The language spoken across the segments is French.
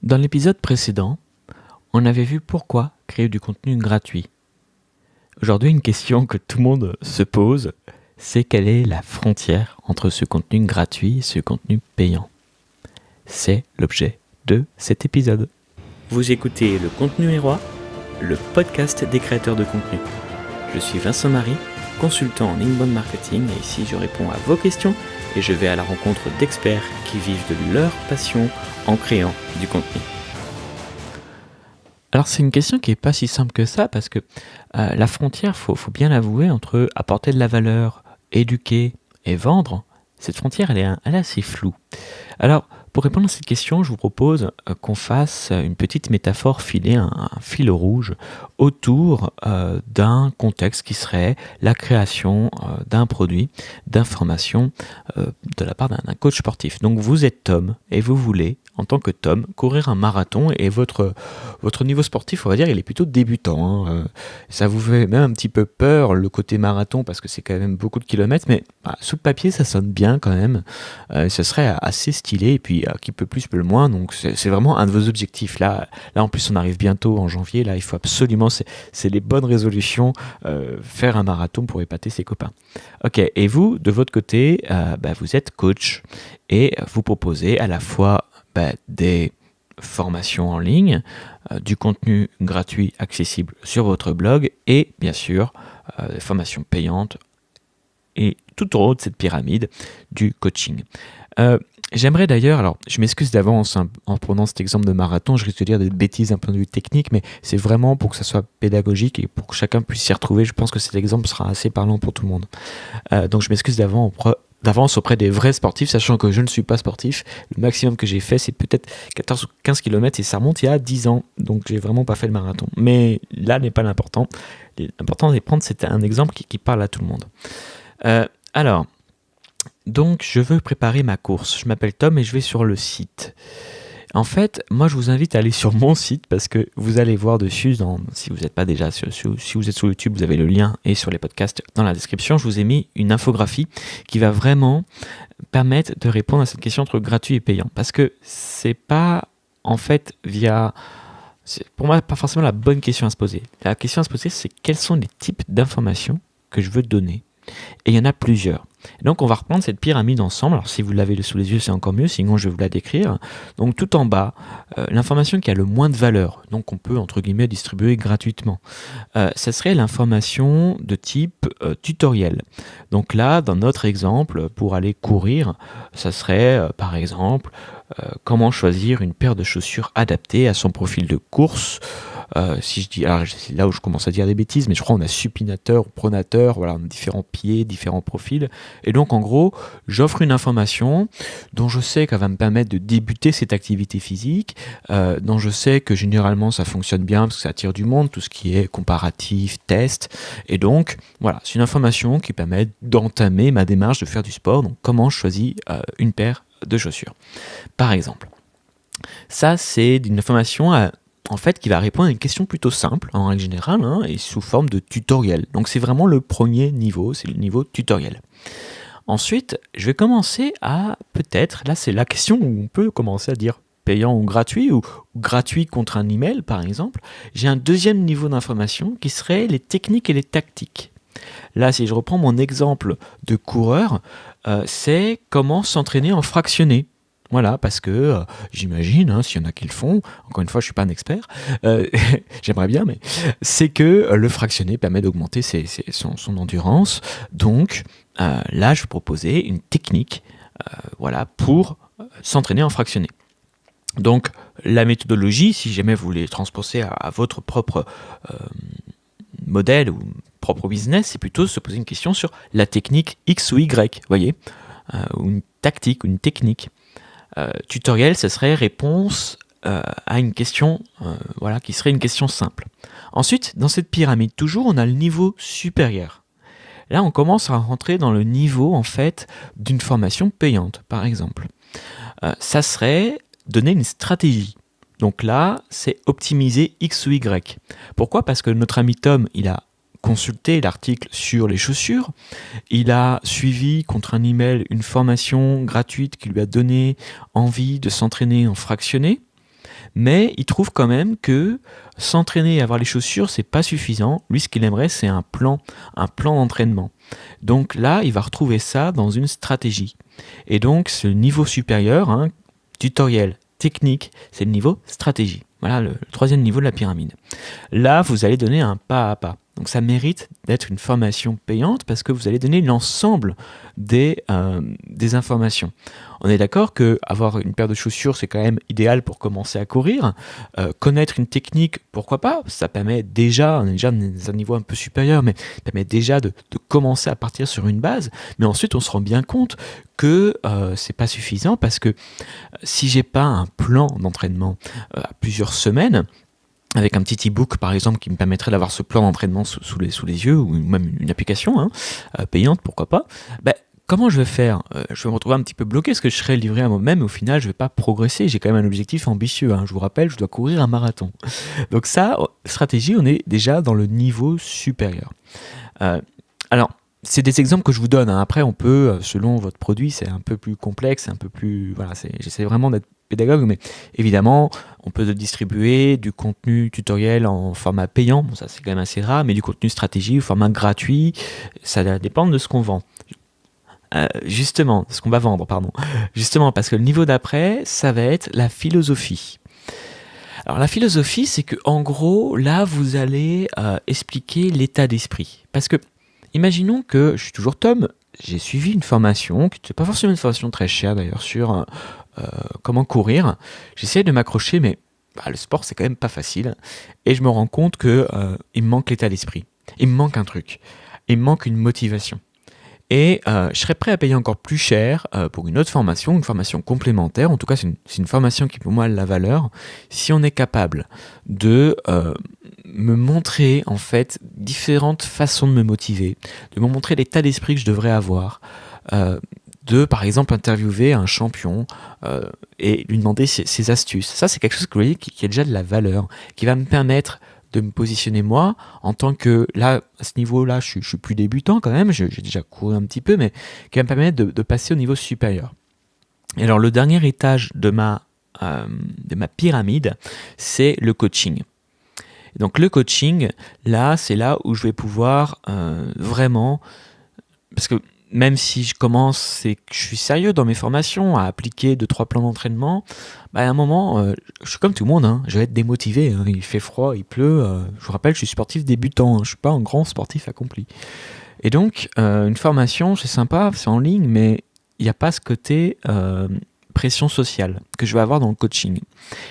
Dans l'épisode précédent, on avait vu pourquoi créer du contenu gratuit. Aujourd'hui, une question que tout le monde se pose, c'est quelle est la frontière entre ce contenu gratuit et ce contenu payant. C'est l'objet de cet épisode. Vous écoutez Le Contenu est Roi, le podcast des créateurs de contenu. Je suis Vincent Marie, consultant en inbound marketing, et ici je réponds à vos questions et je vais à la rencontre d'experts qui vivent de leur passion en créant du contenu. Alors c'est une question qui n'est pas si simple que ça parce que la frontière, faut bien l'avouer, entre apporter de la valeur, éduquer et vendre, cette frontière elle est assez floue. Alors pour répondre à cette question, je vous propose qu'on fasse une petite métaphore, filer un fil rouge autour d'un contexte qui serait la création d'un produit, d'information de la part d'un coach sportif. Donc vous êtes Tom et vous voulez, en tant que Tom, courir un marathon et votre niveau sportif, on va dire, il est plutôt débutant. Ça vous fait même un petit peu peur, le côté marathon, parce que c'est quand même beaucoup de kilomètres, mais sous le papier, ça sonne bien quand même. Ce serait assez stylé, et puis qui peut plus peut le moins, donc c'est vraiment un de vos objectifs. Là en plus, on arrive bientôt en janvier, là il faut absolument, c'est les bonnes résolutions, faire un marathon pour épater ses copains. Ok, et vous, de votre côté, vous êtes coach, et vous proposez à la fois des formations en ligne, du contenu gratuit accessible sur votre blog et bien sûr des formations payantes et tout en haut de cette pyramide du coaching. J'aimerais d'ailleurs, alors je m'excuse d'avance en prenant cet exemple de marathon, je risque de dire des bêtises d'un point de vue technique, mais c'est vraiment pour que ça soit pédagogique et pour que chacun puisse s'y retrouver. Je pense que cet exemple sera assez parlant pour tout le monde. Donc je m'excuse d'avance auprès des vrais sportifs, sachant que je ne suis pas sportif. Le maximum que j'ai fait, c'est peut-être 14 ou 15 km et ça remonte il y a 10 ans. Donc, j'ai vraiment pas fait le marathon. Mais là n'est pas l'important. L'important, c'est de prendre un exemple qui parle à tout le monde. Alors, donc, je veux préparer ma course. Je m'appelle Tom et je vais sur le site. En fait, moi, je vous invite à aller sur mon site parce que vous allez voir dessus, si vous n'êtes pas déjà si vous êtes sur YouTube, vous avez le lien et sur les podcasts dans la description, je vous ai mis une infographie qui va vraiment permettre de répondre à cette question entre gratuit et payant. Parce que c'est pas, en fait, c'est pour moi pas forcément la bonne question à se poser. La question à se poser, c'est quels sont les types d'informations que je veux donner. Et il y en a plusieurs. Et donc on va reprendre cette pyramide ensemble. Alors si vous l'avez sous les yeux, c'est encore mieux, sinon je vais vous la décrire. Donc tout en bas, l'information qui a le moins de valeur, donc on peut entre guillemets distribuer gratuitement, ça serait l'information de type tutoriel. Donc là, dans notre exemple, pour aller courir, ça serait par exemple comment choisir une paire de chaussures adaptée à son profil de course. Si je dis, alors c'est là où je commence à dire des bêtises, mais je crois qu'on a supinateur ou pronateur, voilà, on a différents pieds, différents profils. Et donc en gros, j'offre une information dont je sais qu'elle va me permettre de débuter cette activité physique, dont je sais que généralement ça fonctionne bien parce que ça attire du monde, tout ce qui est comparatif, test. Et donc voilà, c'est une information qui permet d'entamer ma démarche de faire du sport. Donc comment je choisis une paire de chaussures, par exemple. Ça, c'est une information en fait, qui va répondre à une question plutôt simple, en règle générale, et sous forme de tutoriel. Donc c'est vraiment le premier niveau, c'est le niveau tutoriel. Ensuite, je vais commencer à, peut-être, là c'est la question où on peut commencer à dire payant ou gratuit gratuit contre un email, par exemple. J'ai un deuxième niveau d'information qui serait les techniques et les tactiques. Là, si je reprends mon exemple de coureur, c'est comment s'entraîner en fractionné. Voilà, parce que j'imagine, s'il y en a qui le font, encore une fois, je ne suis pas un expert, j'aimerais bien, mais c'est que le fractionné permet d'augmenter son endurance. Donc là, je vais proposer une technique pour s'entraîner en fractionné. Donc la méthodologie, si jamais vous voulez transposer à votre propre modèle ou propre business, c'est plutôt se poser une question sur la technique X ou Y, vous voyez, ou une tactique ou une technique. Tutoriel, ça serait réponse à une question qui serait une question simple. Ensuite, dans cette pyramide, toujours, on a le niveau supérieur. Là, on commence à rentrer dans le niveau, en fait, d'une formation payante, par exemple. Ça serait donner une stratégie. Donc là, c'est optimiser X ou Y. Pourquoi ? Parce que notre ami Tom, il a consulté l'article sur les chaussures, il a suivi contre un email une formation gratuite qui lui a donné envie de s'entraîner en fractionné, Mais il trouve quand même que s'entraîner et avoir les chaussures, c'est pas suffisant. Lui, ce qu'il aimerait, c'est un plan d'entraînement. Donc là, il va retrouver ça dans une stratégie. Et donc, ce niveau supérieur, hein, tutoriel, technique, c'est le niveau stratégie. Voilà le troisième niveau de la pyramide. Là, vous allez donner un pas à pas. Donc ça mérite d'être une formation payante parce que vous allez donner l'ensemble des informations. On est d'accord que avoir une paire de chaussures, c'est quand même idéal pour commencer à courir. Connaître une technique, pourquoi pas? Ça permet déjà, on est déjà dans un niveau un peu supérieur, mais ça permet déjà de commencer à partir sur une base. Mais ensuite, on se rend bien compte que c'est pas suffisant parce que si j'ai pas un plan d'entraînement à plusieurs semaines, avec un petit e-book par exemple qui me permettrait d'avoir ce plan d'entraînement sous les yeux, ou même une application payante, pourquoi pas, comment je vais faire? Je vais me retrouver un petit peu bloqué parce que je serai livré à moi-même et au final je vais pas progresser. J'ai quand même un objectif ambitieux, hein. Je vous rappelle, je dois courir un marathon. Donc ça, stratégie, on est déjà dans le niveau supérieur. Alors, c'est des exemples que je vous donne, hein. Après, on peut, selon votre produit, c'est un peu plus complexe, un peu plus... Voilà, j'essaie vraiment d'être pédagogue, mais évidemment, on peut distribuer du contenu tutoriel en format payant, bon, ça c'est quand même assez rare, mais du contenu stratégie au format gratuit, ça va dépendre de ce qu'on vend. Justement, ce qu'on va vendre, pardon. Justement, parce que le niveau d'après, ça va être la philosophie. Alors la philosophie, c'est que en gros, là, vous allez expliquer l'état d'esprit. Parce que, imaginons que je suis toujours Tom, j'ai suivi une formation, qui n'était pas forcément une formation très chère d'ailleurs, sur comment courir. J'essaie de m'accrocher, mais le sport, c'est quand même pas facile. Et je me rends compte que il me manque l'état d'esprit. Il me manque un truc. Il me manque une motivation. Et je serais prêt à payer encore plus cher pour une autre formation, une formation complémentaire. En tout cas, c'est une formation qui pour moi a de la valeur. Si on est capable de me montrer en fait différentes façons de me motiver, de me montrer l'état d'esprit que je devrais avoir, de par exemple interviewer un champion et lui demander ses astuces. Ça, c'est quelque chose que vous voyez qui a déjà de la valeur, qui va me permettre de me positionner moi en tant que, là, à ce niveau-là, je suis plus débutant quand même, j'ai déjà couru un petit peu, mais qui va me permettre de passer au niveau supérieur. Et alors, le dernier étage de ma pyramide, c'est le coaching. Et donc, le coaching, là, c'est là où je vais pouvoir vraiment, parce que même si je commence et que je suis sérieux dans mes formations, à appliquer 2-3 plans d'entraînement, à un moment, je suis comme tout le monde, hein, je vais être démotivé, hein, il fait froid, il pleut, je vous rappelle, je suis sportif débutant, hein, je ne suis pas un grand sportif accompli. Et donc, une formation, c'est sympa, c'est en ligne, mais il n'y a pas ce côté pression sociale que je vais avoir dans le coaching.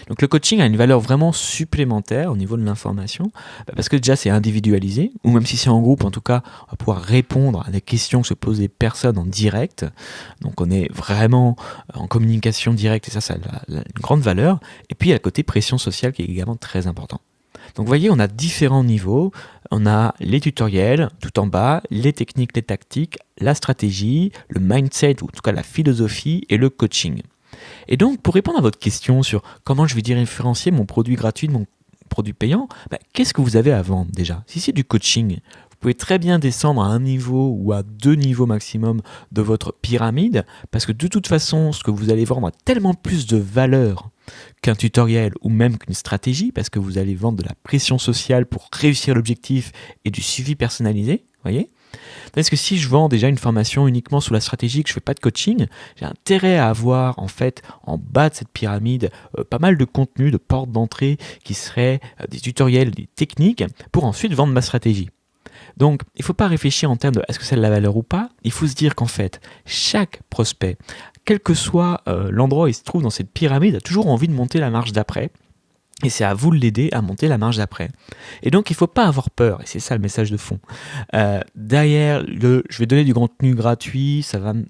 Donc le coaching a une valeur vraiment supplémentaire au niveau de l'information, parce que déjà c'est individualisé, ou même si c'est en groupe, en tout cas, on va pouvoir répondre à des questions que se posent des personnes en direct. Donc on est vraiment en communication directe, et ça a une grande valeur. Et puis il y a le côté pression sociale qui est également très important. Donc vous voyez, on a différents niveaux, on a les tutoriels tout en bas, les techniques, les tactiques, la stratégie, le mindset, ou en tout cas la philosophie et le coaching. Et donc pour répondre à votre question sur comment je vais différencier mon produit gratuit de mon produit payant, qu'est-ce que vous avez à vendre déjà? Si c'est du coaching, vous pouvez très bien descendre à un niveau ou à 2 niveaux maximum de votre pyramide, parce que de toute façon, ce que vous allez vendre a tellement plus de valeur qu'un tutoriel ou même qu'une stratégie, parce que vous allez vendre de la pression sociale pour réussir l'objectif et du suivi personnalisé, voyez. Parce que si je vends déjà une formation uniquement sous la stratégie, que je fais pas de coaching, j'ai intérêt à avoir en fait en bas de cette pyramide pas mal de contenu, de portes d'entrée qui seraient des tutoriels, des techniques pour ensuite vendre ma stratégie. Donc il ne faut pas réfléchir en termes de est-ce que ça a de la valeur ou pas, il faut se dire qu'en fait chaque prospect, quel que soit l'endroit où il se trouve dans cette pyramide, a toujours envie de monter la marche d'après. Et c'est à vous de l'aider à monter la marche d'après. Et donc, il ne faut pas avoir peur, et c'est ça le message de fond. Derrière, je vais donner du contenu gratuit, ça va me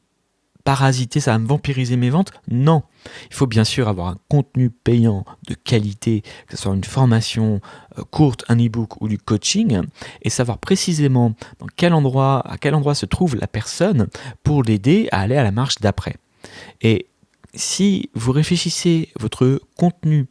parasiter, ça va me vampiriser mes ventes. Non, il faut bien sûr avoir un contenu payant de qualité, que ce soit une formation courte, un e-book ou du coaching, et savoir précisément à quel endroit se trouve la personne pour l'aider à aller à la marche d'après. Et si vous réfléchissez votre contenu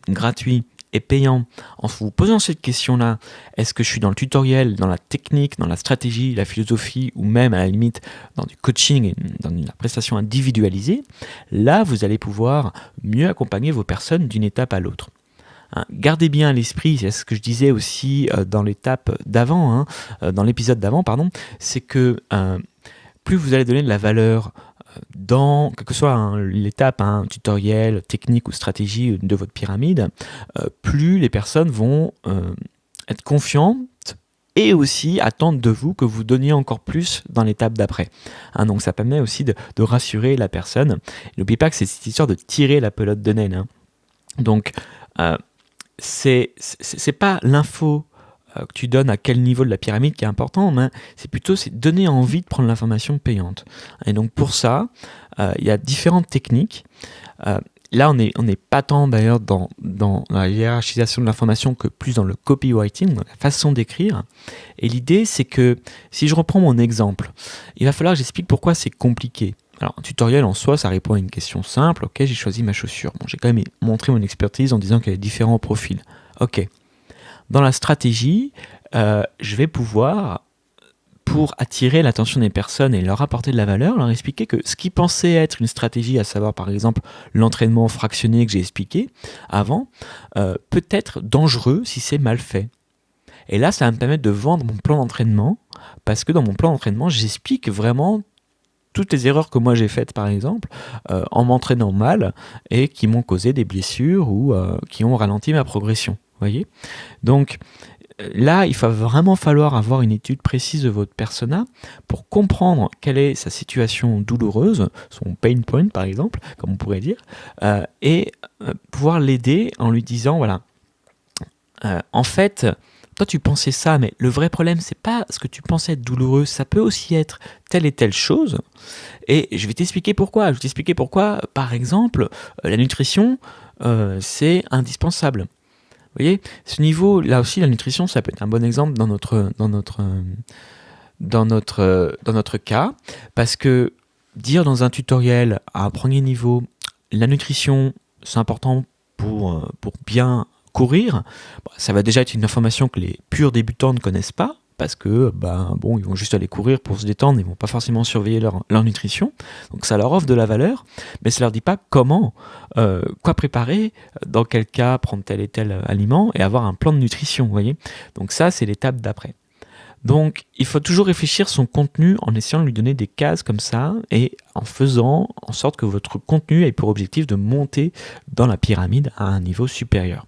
gratuit et payant, en vous posant cette question-là, est-ce que je suis dans le tutoriel, dans la technique, dans la stratégie, la philosophie, ou même à la limite dans du coaching et dans la prestation individualisée, là vous allez pouvoir mieux accompagner vos personnes d'une étape à l'autre. Gardez bien à l'esprit, c'est ce que je disais aussi dans l'étape d'avant, dans l'épisode d'avant, pardon, c'est que plus vous allez donner de la valeur dans, quelle que soit l'étape, tutoriel, technique ou stratégie de votre pyramide, plus les personnes vont être confiantes et aussi attendre de vous que vous donniez encore plus dans l'étape d'après. Donc ça permet aussi de rassurer la personne. N'oubliez pas que c'est cette histoire de tirer la pelote de naine. Donc c'est pas l'info que tu donnes à quel niveau de la pyramide qui est important, mais c'est plutôt donner envie de prendre l'information payante. Et donc pour ça, il y a différentes techniques. Là, on n'est pas tant d'ailleurs dans la hiérarchisation de l'information que plus dans le copywriting, dans la façon d'écrire. Et l'idée, c'est que si je reprends mon exemple, il va falloir que j'explique pourquoi c'est compliqué. Alors, un tutoriel en soi, ça répond à une question simple. Ok, j'ai choisi ma chaussure. Bon, j'ai quand même montré mon expertise en disant qu'il y avait différents profils. Ok. Dans la stratégie, je vais pouvoir, pour attirer l'attention des personnes et leur apporter de la valeur, leur expliquer que ce qui pensait être une stratégie, à savoir par exemple l'entraînement fractionné que j'ai expliqué avant, peut être dangereux si c'est mal fait. Et là, ça va me permettre de vendre mon plan d'entraînement, parce que dans mon plan d'entraînement, j'explique vraiment toutes les erreurs que moi j'ai faites par exemple en m'entraînant mal et qui m'ont causé des blessures ou qui ont ralenti ma progression. Voyez ? Donc là, il va vraiment falloir avoir une étude précise de votre persona pour comprendre quelle est sa situation douloureuse, son pain point par exemple, comme on pourrait dire, et pouvoir l'aider en lui disant voilà, en fait, toi tu pensais ça, mais le vrai problème c'est pas ce que tu pensais être douloureux, ça peut aussi être telle et telle chose, et je vais t'expliquer pourquoi. Je vais t'expliquer pourquoi, par exemple, la nutrition c'est indispensable. Vous voyez, ce niveau, là aussi, la nutrition, ça peut être un bon exemple dans notre cas, parce que dire dans un tutoriel à un premier niveau, la nutrition, c'est important pour bien courir, ça va déjà être une information que les purs débutants ne connaissent pas, parce que ils vont juste aller courir pour se détendre, ils vont pas forcément surveiller leur nutrition, donc ça leur offre de la valeur, mais ça leur dit pas comment, quoi préparer, dans quel cas prendre tel et tel aliment et avoir un plan de nutrition, vous voyez. Donc ça, c'est l'étape d'après. Donc il faut toujours réfléchir son contenu en essayant de lui donner des cases comme ça et en faisant en sorte que votre contenu ait pour objectif de monter dans la pyramide à un niveau supérieur.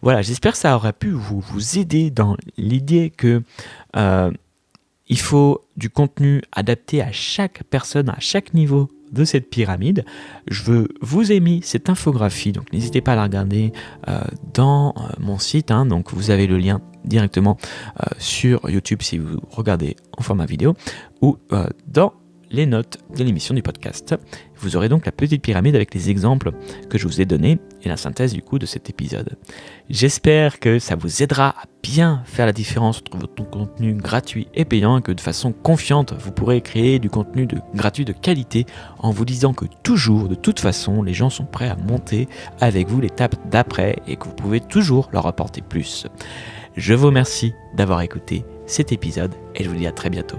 Voilà, j'espère que ça aura pu vous aider dans l'idée que il faut du contenu adapté à chaque personne, à chaque niveau de cette pyramide. Je vous ai mis cette infographie, donc n'hésitez pas à la regarder dans mon site, donc vous avez le lien directement sur YouTube si vous regardez en format vidéo, ou dans les notes de l'émission du podcast. Vous aurez donc la petite pyramide avec les exemples que je vous ai donnés et la synthèse du coup de cet épisode. J'espère que ça vous aidera à bien faire la différence entre votre contenu gratuit et payant et que de façon confiante, vous pourrez créer du contenu gratuit de qualité en vous disant que toujours, de toute façon, les gens sont prêts à monter avec vous l'étape d'après et que vous pouvez toujours leur apporter plus. Je vous remercie d'avoir écouté cet épisode et je vous dis à très bientôt.